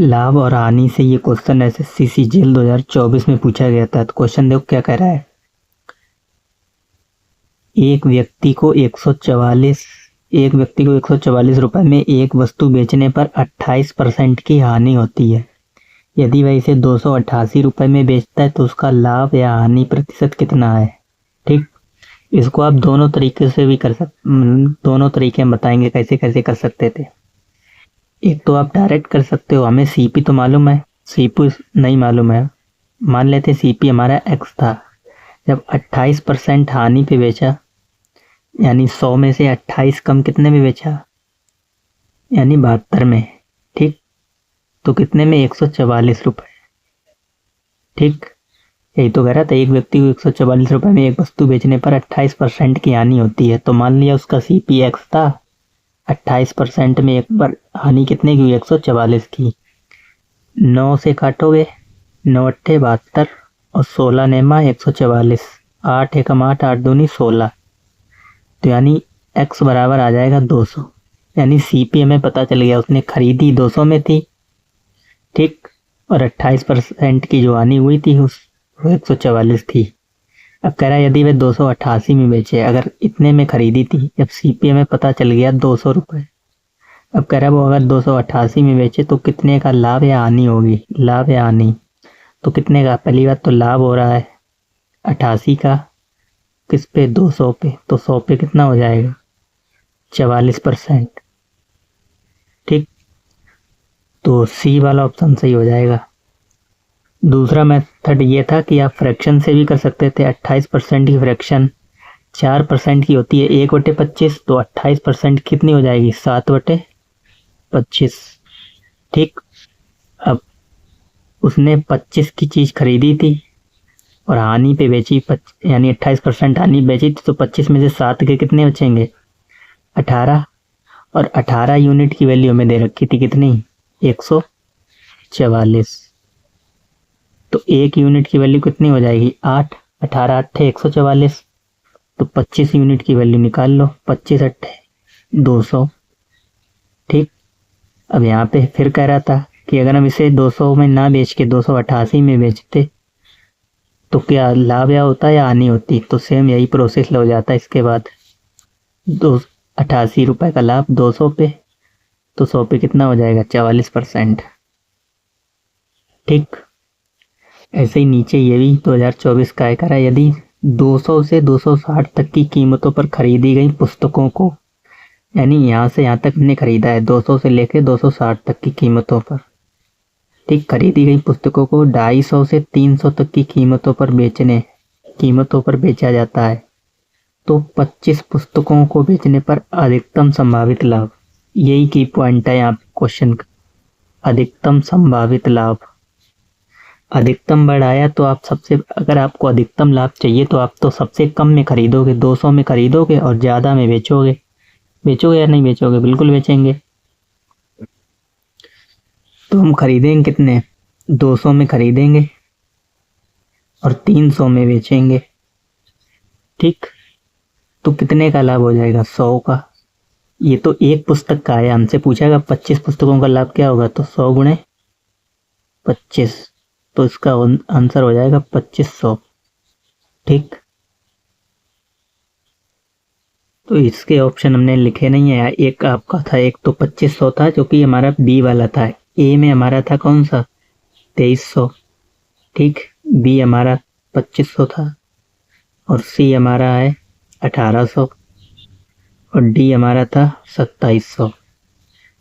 लाभ और हानि से ये क्वेश्चन एसएससी सीजीएल 2024 में पूछा गया था। तो क्वेश्चन देखो क्या कह रहा है। एक व्यक्ति को 144 रुपए में एक वस्तु बेचने पर 28% की हानि होती है। यदि वह इसे 288 रुपए में बेचता है तो उसका लाभ या हानि प्रतिशत कितना है। ठीक, इसको आप दोनों तरीके से भी दोनों तरीके हम बताएंगे कैसे कैसे कर सकते थे। एक तो आप डायरेक्ट कर सकते हो, हमें सीपी तो मालूम है, सीपी नहीं मालूम है। मान लेते सीपी हमारा एक्स था। जब 28% हानि पे बेचा, यानी 100 में से 28 कम कितने में बेचा, यानी 72 में। ठीक, तो कितने में, 144 रुपए। ठीक, यही तो कह रहा था। एक व्यक्ति को 144 रुपए में एक वस्तु बेचने पर 28% की हानि होती है। तो मान लिया उसका सीपी एक्स था, 28% में एक बार हानि कितने की हुई, 144 की। 9 से काटोगे, 9 अट्ठे 72 और 16 नेमा 144, 8 एकम 8, 8 दूनी 16। तो यानी x बराबर आ जाएगा 200। यानी सीपी हमें पता चल गया, उसने खरीदी 200 में थी। ठीक, और 28% की जो हानि हुई थी वो 144 थी। अब कह रहा है यदि वे 288 में बेचे, अगर इतने में खरीदी थी, जब सीपी हमें पता चल गया 200 रुपये। अब कह रहा है वो अगर 288 में बेचे तो कितने का लाभ या हानि होगी। लाभ या हानि तो कितने का, पहली बात तो लाभ हो रहा है 88 का, किस पे, 200 पे। तो 100 पे कितना हो जाएगा, 44%। ठीक, तो सी वाला ऑप्शन सही हो जाएगा। दूसरा मेथड ये था कि आप फ्रैक्शन से भी कर सकते थे। 28% की फ्रैक्शन 4% की होती है, 1/25। तो 28% कितनी हो जाएगी, 7/25। ठीक, अब उसने 25 की चीज खरीदी थी और हानि पे बेची, यानी 28% हानि बेची थी। तो 25 में से 7 के कितने बचेंगे, 18। और 18 यूनिट की वैल्यू हमें दे रखी थी कितनी, 144। तो 1 यूनिट की वैल्यू कितनी हो जाएगी, 8। 18 अट्ठे 144। तो 25 यूनिट की वैल्यू निकाल लो, 25 अट्ठे 200। ठीक, अब यहाँ पे फिर कह रहा था कि अगर हम इसे 200 में ना बेच के 288 में बेचते तो क्या लाभ या होता या हानि होती। तो सेम यही प्रोसेस हो जाता है। इसके बाद 88 रुपए का लाभ 200 पे, तो 100 पे कितना हो जाएगा, 44%। ठीक, ऐसे ही नीचे ये भी 2024 का है, करा यदि 200 से 260 तक की कीमतों पर खरीदी गई पुस्तकों को, यानी यहाँ से यहाँ तक हमने खरीदा है 200 से लेके 260 तक की कीमतों पर। ठीक, खरीदी गई पुस्तकों को 250 से 300 तक की कीमतों पर बेचा जाता है। तो 25 पुस्तकों को बेचने पर अधिकतम संभावित लाभ, यही की पॉइंट है यहाँ क्वेश्चन का, अधिकतम संभावित लाभ। अधिकतम बढ़ाया तो आप सबसे, अगर आपको अधिकतम लाभ चाहिए तो आप तो सबसे कम में खरीदोगे, 200 में खरीदोगे और ज्यादा में बेचोगे। बेचोगे या नहीं बेचोगे, बिल्कुल बेचेंगे। तो हम खरीदेंगे कितने, 200 में खरीदेंगे और 300 में बेचेंगे। ठीक, तो कितने का लाभ हो जाएगा, 100 का। ये तो एक पुस्तक का है, हमसे पूछेगा 25 पुस्तकों का लाभ क्या होगा, तो 100 गुणे 25। तो इसका आंसर हो जाएगा 2500। ठीक, तो इसके ऑप्शन हमने लिखे नहीं है। एक आपका था, एक तो 2500 था जो कि हमारा बी वाला था। ए में हमारा था कौन सा, 2300। ठीक, बी हमारा 2500 था और सी हमारा है 1800 और डी हमारा था 2700।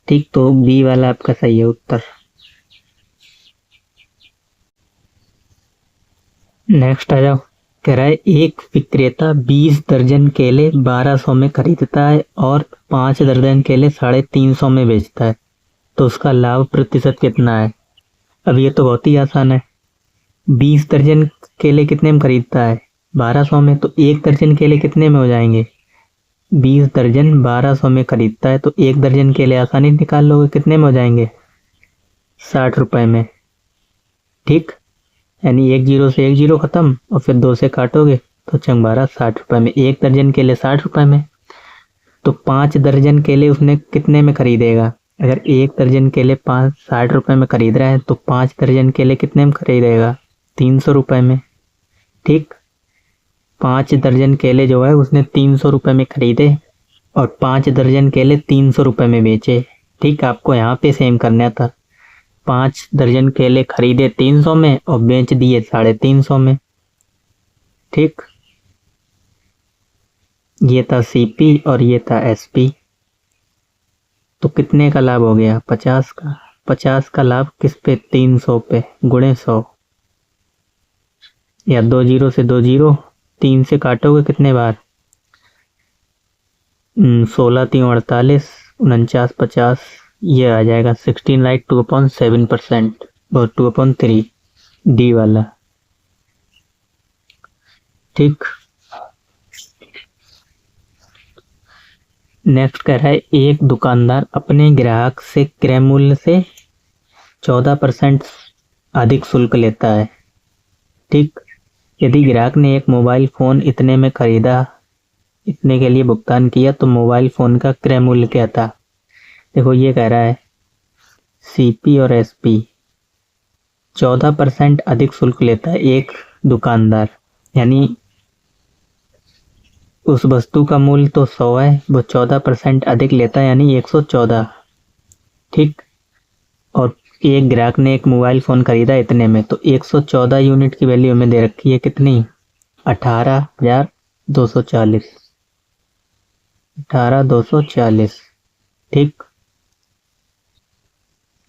ठीक, तो बी वाला आपका सही है उत्तर। नेक्स्ट आ जाओ। कह रहा है एक विक्रेता 20 दर्जन केले 1200 में खरीदता है और 5 दर्जन केले 350 में बेचता है, तो उसका लाभ प्रतिशत कितना है। अब ये तो बहुत ही आसान है। 20 दर्जन केले कितने में खरीदता है, 1200 में। तो 1 दर्जन केले कितने में हो जाएंगे, 20 दर्जन 1200 में खरीदता है तो 1 दर्जन केले आसानी निकाल लोगे, कितने में हो जाएंगे, 60 रुपए में। ठीक, यानी 1 जीरो से 1 जीरो खत्म और फिर 2 से काटोगे तो 12 60 रुपए में। 1 दर्जन केले 60 रुपए में। तो 5 दर्जन केले उसने कितने में खरीदेगा, अगर 1 दर्जन केले 60 रुपए में खरीद रहा है तो 5 दर्जन केले कितने में खरीदेगा? 300 रुपए में। ठीक, 5 दर्जन केले जो है उसने 300 रुपए में खरीदे और 5 दर्जन केले 300 रुपए में बेचे। ठीक, आपको यहाँ पे सेम करना था। 5 दर्जन केले खरीदे 300 में और बेच दिए 350 में। ठीक, ये था सीपी और ये था एसपी। तो कितने का लाभ हो गया? 50 का। 50 का लाभ किस पे? 300 पे गुणे 100, या 2 जीरो से 2 जीरो, 3 से काटोगे कितने बार? 16 3 48, 49 50, ये आ जाएगा 16 राइट 2/7% और 2/3 डी वाला। ठीक, नेक्स्ट कह रहा है एक दुकानदार अपने ग्राहक से क्रय मूल्य से 14% अधिक शुल्क लेता है। ठीक, यदि ग्राहक ने एक मोबाइल फोन इतने में खरीदा, इतने के लिए भुगतान किया, तो मोबाइल फोन का क्रय मूल्य क्या था? देखो ये कह रहा है सीपी और एसपी 14% अधिक शुल्क लेता है एक दुकानदार, यानी उस वस्तु का मूल्य तो 100 है, वो 14% अधिक लेता है यानी 114। ठीक, और एक ग्राहक ने एक मोबाइल फोन खरीदा इतने में, तो 114 यूनिट की वैल्यू हमें दे रखी है कितनी? 18,240। 18,240। ठीक,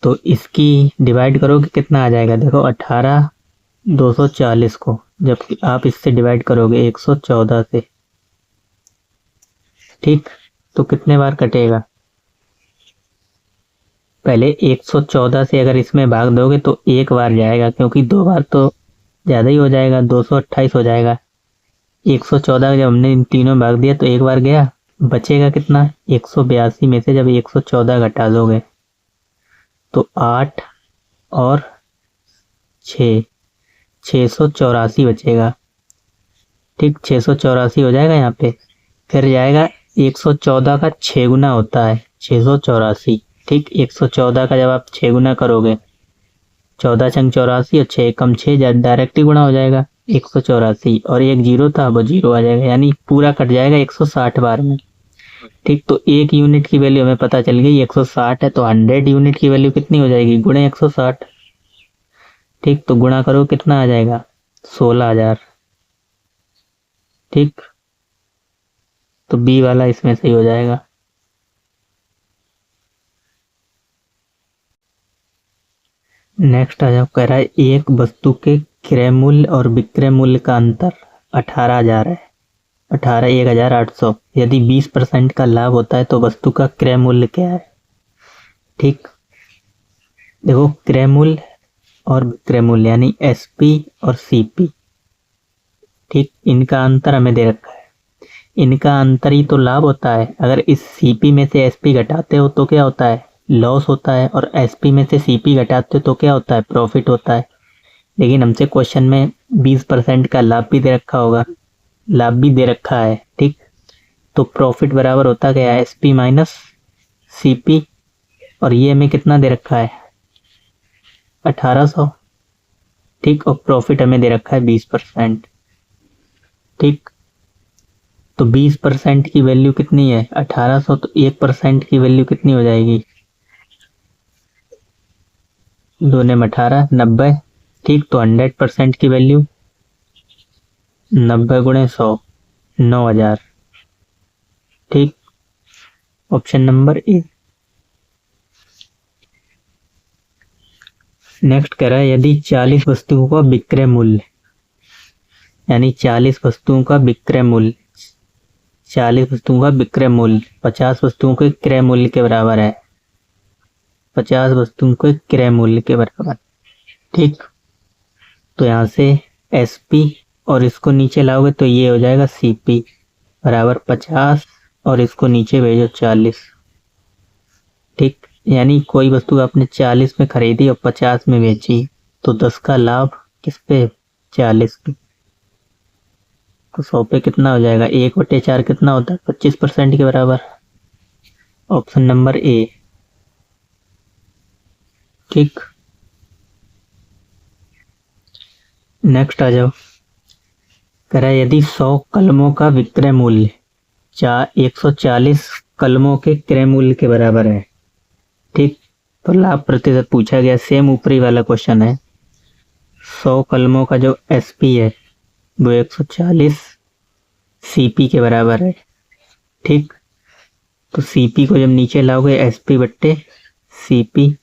तो इसकी डिवाइड करोगे कितना आ जाएगा? देखो 18,240 को जब आप इससे डिवाइड करोगे 114 से, ठीक, तो कितने बार कटेगा? पहले 114 से अगर इसमें भाग दोगे तो एक बार जाएगा, क्योंकि 2 बार तो ज़्यादा ही हो जाएगा, 228 हो जाएगा। 114 जब हमने इन तीनों भाग दिया तो एक बार गया, बचेगा कितना? 182 में से जब 114 घटा दोगे तो 8 और 6, 684 बचेगा। ठीक, 684 हो जाएगा यहाँ पे, फिर जाएगा 114 का 6 गुना होता है 684। ठीक, 114 का जब आप 6 गुना करोगे, 14 छंग 84 और 6 कम 6 डायरेक्ट ही गुणा हो जाएगा 184, और एक जीरो था वो जीरो आ जाएगा, यानी पूरा कट जाएगा 160 बार में। ठीक, तो एक यूनिट की वैल्यू हमें पता चल गई 160 है, तो 100 यूनिट की वैल्यू कितनी हो जाएगी? गुणे 160। ठीक, तो गुणा करो कितना आ जाएगा? 16,000। ठीक, तो बी वाला इसमें सही हो जाएगा। नेक्स्ट आ जाओ, कह रहा है एक वस्तु के क्रय मूल्य और विक्रय मूल्य का अंतर 18,000 है। 18,800। यदि 20% का लाभ होता है तो वस्तु का क्रय मूल्य क्या है? ठीक, देखो क्रय मूल्य और विक्रय मूल्य यानी एसपी और सीपी, ठीक, इनका अंतर हमें दे रखा है। इनका अंतर ही तो लाभ होता है। अगर इस सीपी में से एसपी घटाते हो तो क्या होता है? लॉस होता है, और एसपी में से सीपी घटाते हो तो क्या होता है? प्रॉफिट होता है। लेकिन हमसे क्वेश्चन में 20% का लाभ भी दे रखा होगा, लाभ भी दे रखा है। ठीक, तो प्रॉफिट बराबर होता क्या है? एसपी माइनस सीपी, और ये हमें कितना दे रखा है? 1800। ठीक, और प्रॉफिट हमें दे रखा है 20%। ठीक, तो 20% की वैल्यू कितनी है? 1800, तो 1% की वैल्यू कितनी हो जाएगी? 2 ने 18, 90। ठीक, तो 100% की वैल्यू 90 गुणे 100, 9,000। ठीक, ऑप्शन नंबर ए। नेक्स्ट कह रहा है यदि 40 वस्तुओं का विक्रय मूल्य, यानी 40 वस्तुओं का विक्रय मूल्य, 40 वस्तुओं का विक्रय मूल्य 50 वस्तुओं के क्रय मूल्य के बराबर है। 50 वस्तुओं के क्रय मूल्य के बराबर। ठीक, तो यहाँ से एसपी और इसको नीचे लाओगे तो ये हो जाएगा सीपी बराबर 50, और इसको नीचे भेजो 40। ठीक, यानी कोई वस्तु आपने 40 में खरीदी और 50 में बेची, तो 10 का लाभ किस पे? 40 पे। तो 100 पे कितना हो जाएगा? 1/4 कितना होता है? 25% के बराबर। Option number A. ठीक, नेक्स्ट आ जाओ। कह रहा है यदि 100 कलमों का विक्रय मूल्य 140 कलमों के क्रय मूल्य के बराबर है। ठीक, तो लाभ प्रतिशत पूछा गया, सेम ऊपरी वाला क्वेश्चन है। 100 कलमों का जो एसपी है वो 140 सीपी के बराबर है। ठीक, तो सीपी को जब नीचे लाओगे एसपी बट्टे सीपी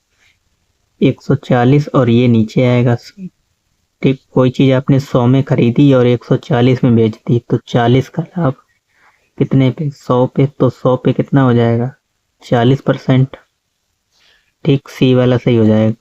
140 और ये नीचे आएगा। ठीक, कोई चीज आपने 100 में खरीदी और 140 में बेच दी तो 40 का लाभ कितने पे? 100 पे। तो 100 पे कितना हो जाएगा? 40%। ठीक, सी वाला सही हो जाएगा।